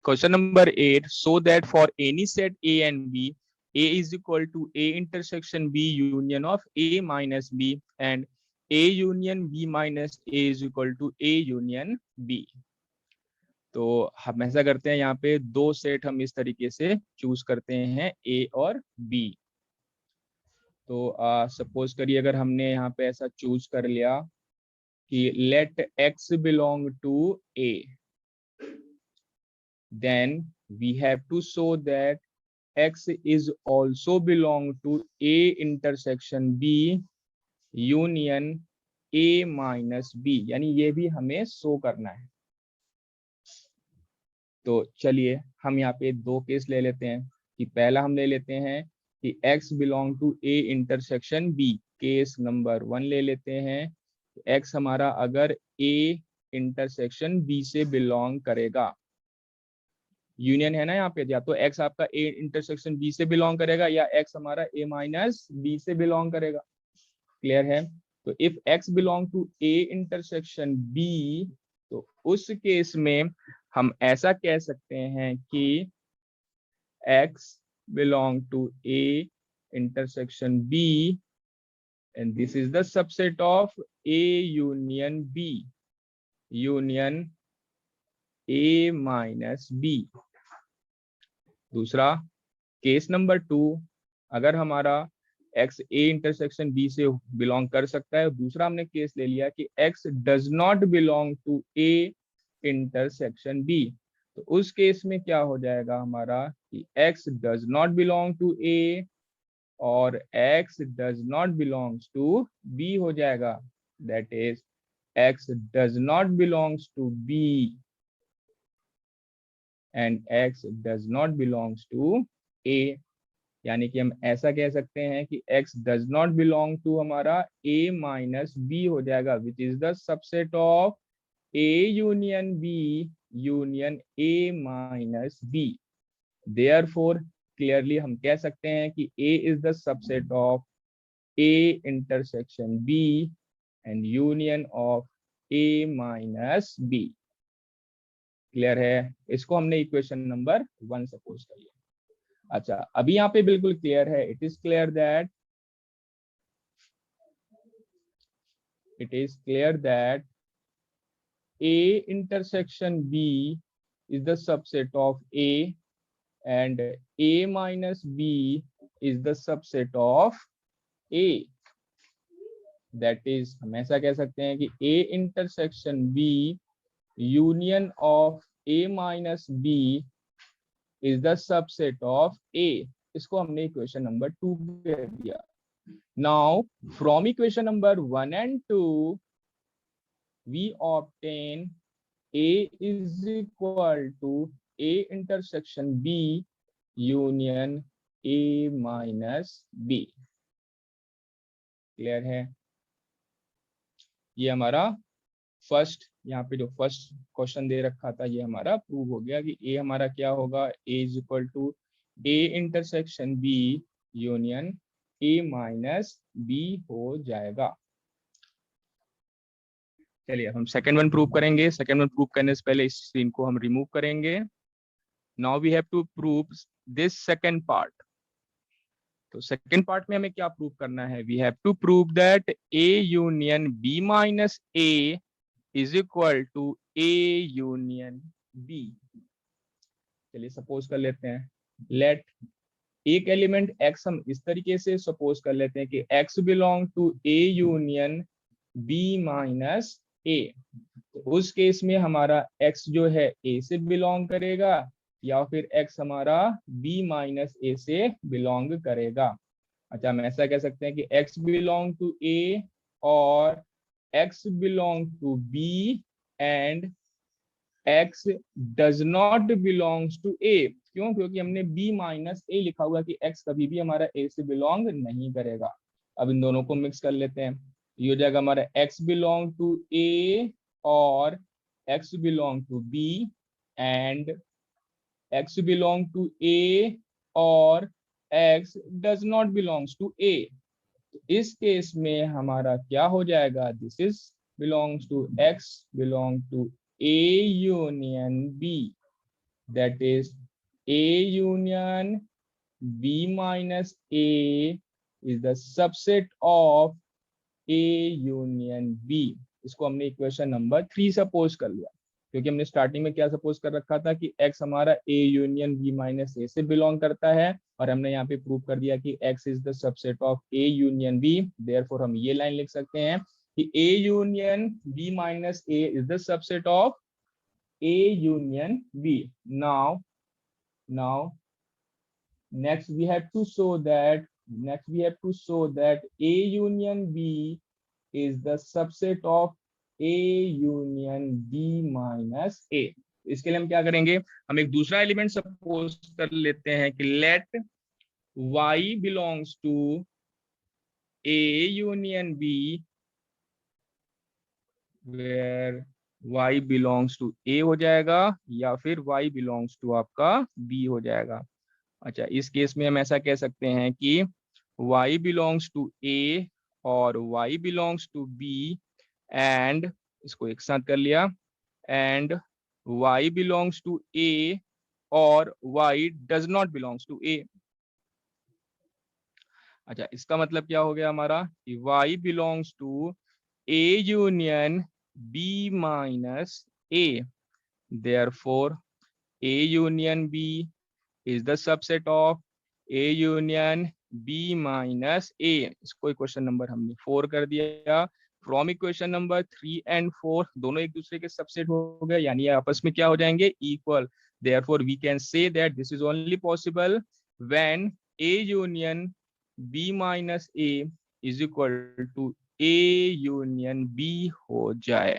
Question number 8. So that for any set A and B, A is equal to A intersection B union of A minus B, and A union B minus A is equal to A union B. तो हम ऐसा करते हैं, यहाँ पे दो set हम इस तरीके से चूज करते हैं, A और B. तो सपोज करिए अगर हमने यहाँ पे ऐसा चूज कर लिया कि let X belong to A, then we have to show that X is also belong to A intersection B union A minus B, यानी ये भी हमें शो करना है. तो चलिए हम यहाँ पे दो केस ले लेते हैं कि पहला हम ले लेते हैं कि X belong to A intersection B. Case number 1 ले लेते हैं. X हमारा अगर A इंटरसेक्शन B से बिलोंग करेगा, यूनियन है ना यहाँ पे, या तो X आपका A इंटरसेक्शन B से बिलोंग करेगा या X हमारा A माइनस B से बिलोंग करेगा. क्लियर है? तो if X belong to A intersection B, तो उस केस में हम ऐसा कह सकते हैं कि X belong to A intersection B and this is the subset of A union B union A minus B. दूसरा केस नंबर 2, अगर हमारा X A इंटरसेक्शन B से बिलोंग कर सकता है. दूसरा हमने केस ले लिया कि X does not belong to A intersection B. तो उस केस में क्या हो जाएगा हमारा कि X does not belong to A और X does not belongs to B हो जाएगा. That is X does not belongs to B and X does not belongs to A. यानी कि हम ऐसा कह सकते हैं कि X does not belong to हमारा A माइनस B हो जाएगा, which is the subset of A union B union A minus B. Therefore clearly हम कह सकते हैं कि A is the subset of A intersection B and union of A minus B. Clear है? इसको हमने इक्वेशन नंबर 1 सपोज कर लिया. अच्छा, अभी यहाँ पे बिल्कुल क्लियर है. It is clear that A intersection B is the subset of A and A minus B is the subset of A. That is, हम ऐसा कह सकते हैं कि A intersection B union of A minus B is the subset of A. इसको हमने equation number 2 कह दिया. Now from equation number 1 and 2 we obtain A is equal to A intersection B union A minus B. Clear है? ये हमारा first, यहाँ पे जो फर्स्ट क्वेश्चन दे रखा था ये हमारा प्रूव हो गया कि A हमारा क्या होगा, A is equal to A intersection B union A minus B हो जाएगा. चलिए हम सेकेंड वन प्रूव करेंगे. सेकेंड वन प्रूव करने से पहले इस सीन को हम रिमूव करेंगे. Now we have to prove this second part. तो सेकेंड पार्ट में हमें क्या प्रूव करना है? We have to prove that A union B minus A is equal to A union B. चलिए सपोज कर लेते हैं, लेट एक एलिमेंट X हम इस तरीके से सपोज कर लेते हैं कि X belong to A union B minus A. तो उस केस में हमारा X जो है A से बिलोंग करेगा या फिर X हमारा B माइनस A से बिलोंग करेगा. अच्छा, हम ऐसा कह सकते हैं कि X बिलोंग टू A और X belong to B and X does not belongs to A. क्यों? क्योंकि हमने B माइनस A लिखा हुआ कि X कभी भी हमारा A से बिलोंग नहीं करेगा. अब इन दोनों को मिक्स कर लेते हैं. ये हो जाएगा हमारा X बिलोंग टू A और X belong to B and X belong to A और X does not belongs to A. तो इस केस में हमारा क्या हो जाएगा? This is belongs to X belong to A union B. that is A union B minus A is the subset of A union B। इसको हमने equation number 3 suppose कर लिया, क्योंकि हमने स्टार्टिंग में क्या सपोज कर रखा था कि x हमारा A union B minus A से बिलोंग करता है, और हमने यहाँ पे प्रूव कर दिया कि x is the subset of A union B। Therefore हम ये लाइन लिख सकते हैं कि A union B minus A is the subset of A union B। Now next we have to show that A union B is the subset of A union B minus A। इसके लिए हम क्या करेंगे, हम एक दूसरा element suppose कर लेते हैं कि late Y belongs to A union B where y belongs to A हो जाएगा, या फिर y belongs to आपका B हो जाएगा। अच्छा, इस केस में हम ऐसा कह सकते हैं कि y belongs to A और y belongs to B and, इसको एक साथ कर लिया, and y belongs to A और y does not belongs to A। अच्छा, इसका मतलब क्या हो गया हमारा कि y belongs to A union B minus A, therefore A union B is the subset of A union B minus A। इसको इक्वेशन नंबर हमने 4 कर दिया। फ्रॉम इक्वेशन नंबर 3 and 4 दोनों एक दूसरे के सबसेट हो गए, यानी आपस में क्या हो जाएंगे, equal. therefore we can say that this is only possible when A union B minus A is equal to A union B हो जाए।